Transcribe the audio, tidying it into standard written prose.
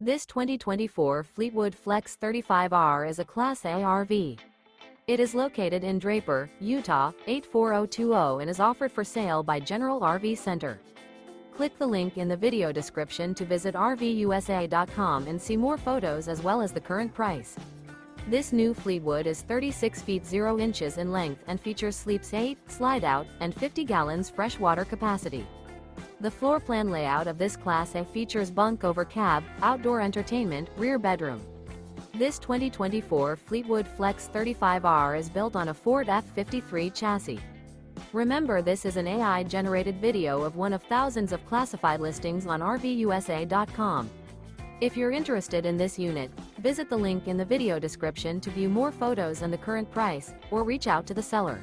This 2024 Fleetwood Flex 35R is a Class A RV. It is located in Draper, Utah, 84020 and is offered for sale by General RV Center. Click the link in the video description to visit RVUSA.com and see more photos as well as the current price. This new Fleetwood is 36 feet 0 inches in length and features sleeps 8, slide-out, and 50 gallons fresh water capacity. The floor plan layout of this Class A features bunk over cab, outdoor entertainment, rear bedroom. This 2024 Fleetwood Flex 35R is built on a Ford F-53 chassis. Remember, this is an AI-generated video of one of thousands of classified listings on RVUSA.com. If you're interested in this unit, visit the link in the video description to view more photos and the current price, or reach out to the seller.